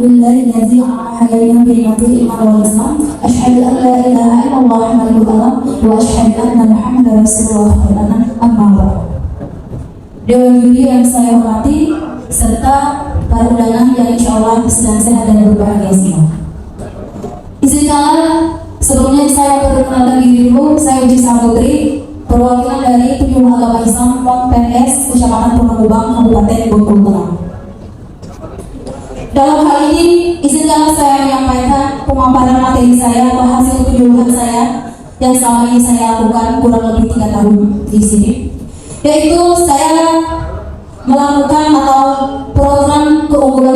lillahi alaihim bi'atil iman wal islam asyhadu an la ilaha illallah wa asyhadu anna muhammadar rasulullah amma ba'd. Dewan juri yang saya hormati serta para undangan yang insya Allah sedang sehat dan berbahagia semua. Izinkanlah sebelumnya saya perkenalkan diri dulu. Saya Uji Samudri, perwakilan dari Penyuluh Agama Islam PON PNS Kecamatan Punakubang, Kabupaten Bengkulu Tengah. Dalam hal ini, izinkanlah saya menyampaikan pemaparan materi saya atau hasil penyuluhan saya yang selama ini saya lakukan kurang lebih 3 tahun di sini. Yaitu saya melakukan atau program keunggulan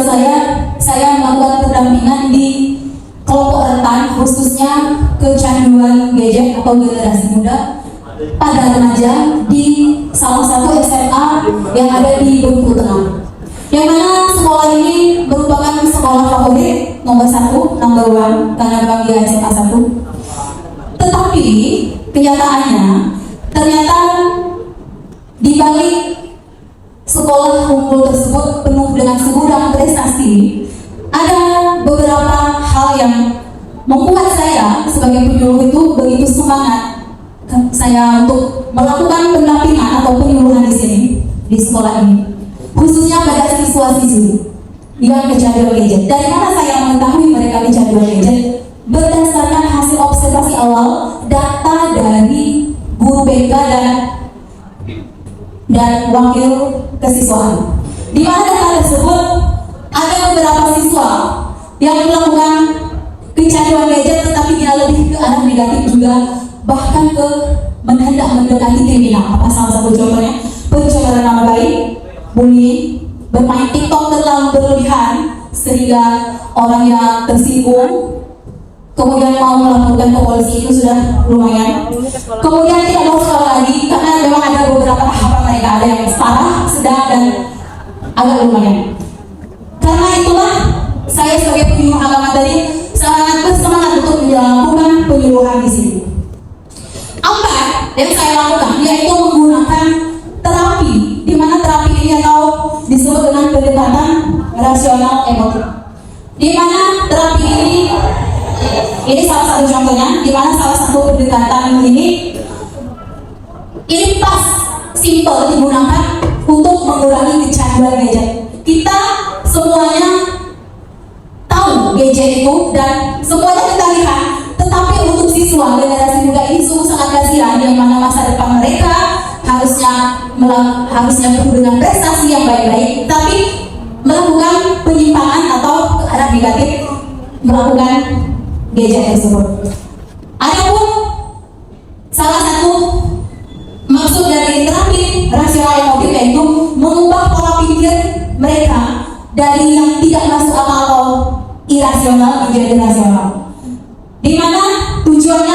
saya melakukan pendampingan di kelompok rentan, khususnya kecanduan gadget atau generasi muda pada remaja di salah satu SMA yang ada di Bengkulu Tengah. Yang mana sekolah ini merupakan sekolah favorit nomor 1, number 1, karena memang dia SMA 1. Tetapi kenyataannya ternyata di balik sekolah unggul tersebut penuh dengan segudang prestasi, ada beberapa hal yang membuat saya sebagai penyuluh itu begitu semangat saya untuk melakukan pendampingan atau penyuluhan di sini, di sekolah ini, khususnya pada siswa-siswi yang kecanduan gadget. Dari mana saya mengetahui mereka kecanduan gadget? Berdasarkan hasil observasi awal data dari guru BK dan wakil kesiswaan, di mana data tersebut ada beberapa siswa yang melakukan kecanduan gadget, tetapi dia lebih ke arah negatif juga, bahkan ke hendak mendekati kriminal. Apa salah satu contohnya? Pencemaran nama baik, bullying, bermain TikTok terlalu berlebihan sehingga orang yang tersinggung kemudian mau melaporkan ke polisi itu sudah lumayan. Kemudian tidak mau sekolah lagi karena memang ada beberapa tahapan mereka, ada yang parah, sedang, dan agak lumayan. Karena itulah saya sebagai penyuluh agama tadi sangat bersemangat untuk melakukan penyuluhan di sini. Apa yang saya lakukan? Yaitu menggunakan terapi, di mana terapi ini atau disebut dengan pendekatan rasional emotif. Di mana terapi ini salah satu contohnya, di mana salah satu pendekatan ini pas simple digunakan untuk mengurangi kecanduan gadget. Kita semuanya tahu gadget itu dan semuanya kita lihat, tetapi untuk siswa generasi muda ini sungguh sangat kasihan, yang mana masa depan mereka harusnya penuh dengan prestasi yang baik-baik, tapi melakukan penyimpangan atau ke arah negatif melakukan gadget tersebut. Adapun salah satu maksud dari terapi rasional emotif yaitu mengubah pola pikir mereka dari yang tidak masuk akal atau irasional menjadi rasional. Di mana tujuannya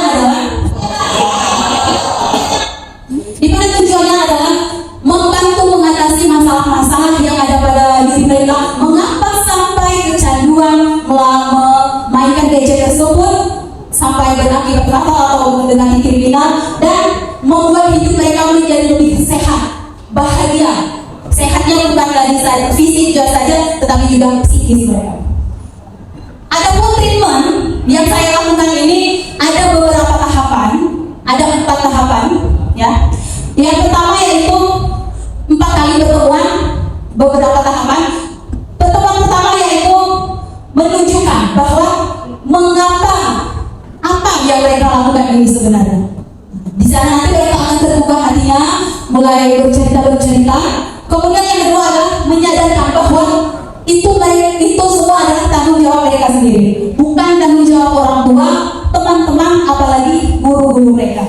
adalah membantu mengatasi masalah-masalah yang ada pada diri mereka. Mengapa sampai kecanduan memainkan gadget tersebut sampai berakibat fatal atau mendekati kriminal, dan membuat hidup mereka menjadi lebih sehat, bahagia. Sehatnya bukan dari fisik saja, tetapi juga psikis mereka. Adapun treatment yang saya lakukan ini ada beberapa tahapan, ada 4 tahapan, ya. Yang pertama yaitu 4 kali pertemuan, beberapa tahapan. Pertemuan pertama yaitu menunjukkan bahwa mengapa apa yang mereka lakukan ini sebenarnya. Di sana nanti mereka akan terbuka hatinya, mulai bercerita. Kemudian yang kedua adalah menyadarkan bahwa itu semua adalah tanggung jawab mereka sendiri, bukan tanggung jawab orang tua, teman-teman, apalagi guru-guru mereka.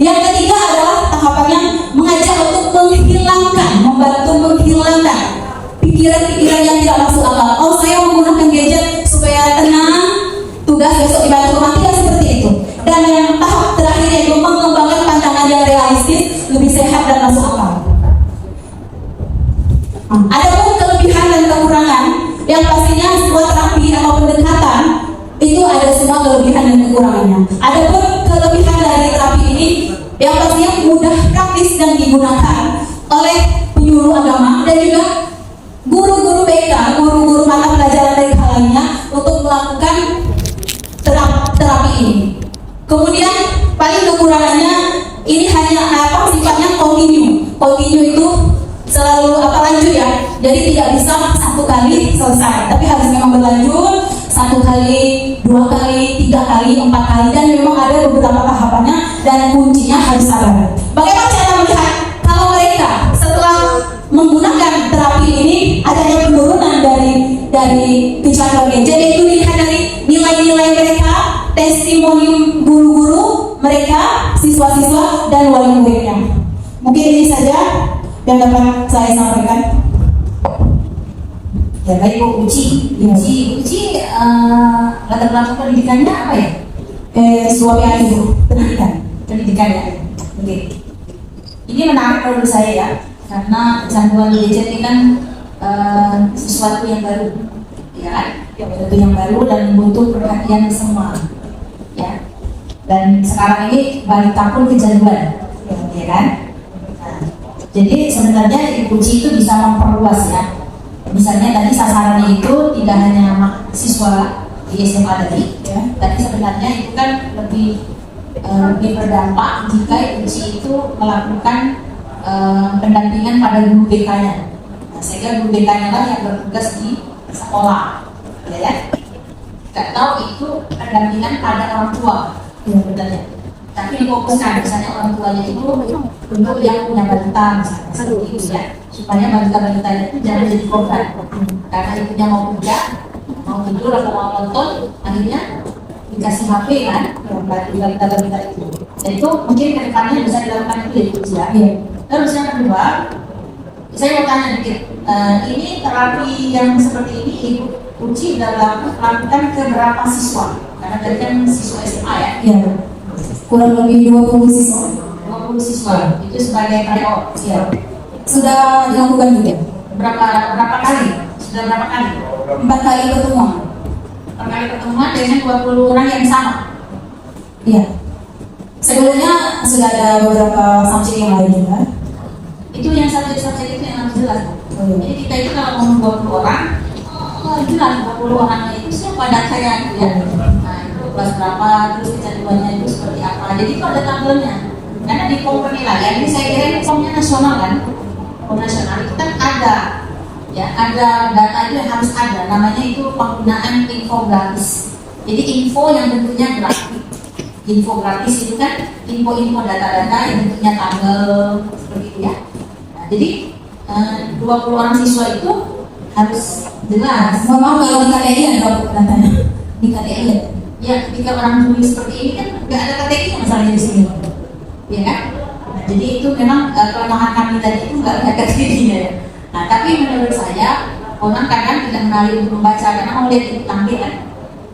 Yang ketiga adalah tahapannya mengajak untuk membantu menghilangkan pikiran-pikiran yang tidak masuk akal. Oh, saya menggunakan gadget supaya tenang, tugas besok dibantu, tidak seperti itu. Dan yang tahap terakhir yaitu mengembangkan pandangan yang realistis, lebih sehat dan masuk akal. Adapun kelebihan dan kekurangan, yang pastinya sebuah terapi atau pendekatan itu ada semua kelebihan dan kekurangannya. Adapun kelebihan dari terapi ini yang pastinya mudah praktis dan digunakan oleh penyuluh agama dan juga guru-guru BK, guru-guru mata pelajaran mereka lainnya. Kemudian paling kekurangannya ini hanya sifatnya continue itu selalu lanjut ya. Jadi tidak bisa satu kali selesai, tapi harus memang berlanjut 1 kali, 2 kali, 3 kali, 4 kali, dan memang ada beberapa tahapannya dan kuncinya harus sabar. Bagaimana cara melihat kalau mereka setelah menggunakan terapi ini adanya penurunan dari kecanduan gadget, yaitu dilihat dari nilai-nilai mereka, testimoni guru-guru mereka, siswa-siswa dan wali muridnya. Mungkin ini saja yang dapat saya sampaikan. Ya baik Bu Uci. Uci latar belakang pendidikannya apa ya? Suami ibu Pendidikan ya. Oke. Ini menarik menurut saya ya, karena kecanduan gadget ini kan sesuatu yang baru, ya kan? Sesuatu yang baru dan butuh perhatian semua, ya. Dan sekarang ini balita pun kecanduan, ya kan? Nah, jadi sebenarnya Uci itu bisa memperluas ya. Misalnya tadi sasarannya itu tidak hanya siswa di SMA tadi, ya, tapi sebenarnya itu kan lebih berdampak jika Uci itu melakukan pendampingan pada guru BK-nya. Nah, sehingga guru BK-nya lah yang bertugas di sekolah, ya. Gak tahu itu pendampingan pada orang tua, sebenarnya. Tapi difokuskan misalnya orang tuanya itu untuk yang punya balita misalnya seperti itu ya, supaya balita-balita itu jangan jadi korban karena ibunya mau kerja, mau tidur atau mau nonton, akhirnya dikasih HP kan balita-balita itu. Dan itu mungkin kedepannya bisa dilakukan itu ya. Terus yang kedua, saya mau tanya dikit, ini terapi yang seperti ini Ibu Uci dalam melakukan ke berapa siswa? Karena tadi kan siswa SMA ya. Iya. Kurang lebih 20 siswa. 20 siswa itu sebagai tryout ya. Sudah dilakukan juga. Berapa kali? Sudah berapa kali? 4 kali pertemuan. 4 kali pertemuan dengan 20 orang yang sama. Iya. Sebelumnya sudah ada beberapa subjek yang lain juga. Itu yang subjek-subjek itu yang harus jelas. Jadi kita itu kalau ngomong 20 orang, jelas 20 orangnya itu siapa datanya ya. Nah, itu kelas berapa, terus kecanduannya itu seperti apa. Jadi itu ada tabelnya. Karena di form penilaian ini saya kira ini formnya nasional kan. Form nasional itu kan ada, ya ada data itu yang harus ada. Namanya itu penggunaan infografis. Jadi info yang bentuknya grafik. Infografis itu kan info-info data-data yang bentuknya tabel seperti itu ya. Nah, jadi 20 orang siswa itu harus jelas. Mohon maaf kalau di KTI ada datanya. Di KTI ya. Ya, ketika orang tulis seperti ini kan nggak ada KTI masalahnya di sini, ya kan? Nah, jadi itu memang kelemahan kami tadi itu nggak ada KTI-nya ya. Nah, tapi menurut saya orang kadang tidak menarik untuk membaca karena mau lihat itu tampilan.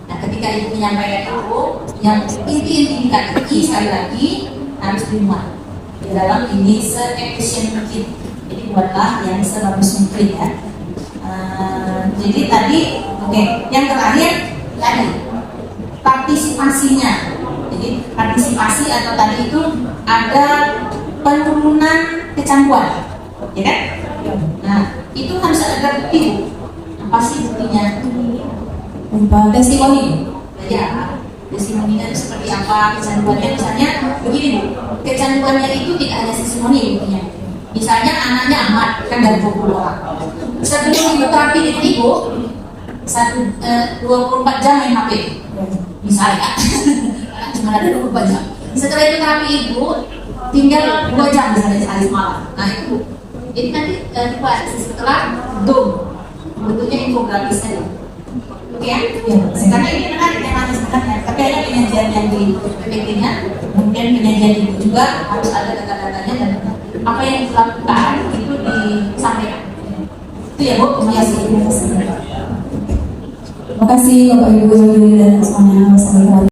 Nah, ketika ibu menyampaikan itu, yang inti-inti di KTI sekali lagi harus dimuat di dalam ini se-efisien mungkin. Jadi buatlah yang sebagus mungkin ya. Jadi tadi, oke. Yang terakhir tadi partisipasinya. Jadi partisipasi atau tadi itu ada penurunan kecanduan, ya kan? Nah, itu harus ada bukti. Apa sih buktinya? Testimoni. Ya, testimoninya itu seperti apa? Kecanduannya misalnya begini Bu, kecanduannya itu tidak hanya testimoni buktinya. Misalnya anaknya Ahmad kan dari 20 orang. Sebelum ibu terapi itu ibu 24 jam main HP. Misalnya, cuma ada 24 jam. Setelah itu terapi ibu tinggal 2 jam misalnya sehari semalam. Nah itu nanti dibuat setelah dom bentuknya infografis tadi. Oke ya? Karena ini menarik temanya sebenarnya. Tapi ada penyajian yang di PPT-nya, kemudian penyajian itu juga harus ada data-datanya dan apa yang dilakukan itu disampaikan. Itu ya Bu, terima kasih. Terima kasih Bapak Ibu dan semuanya. Wassalamualaikum.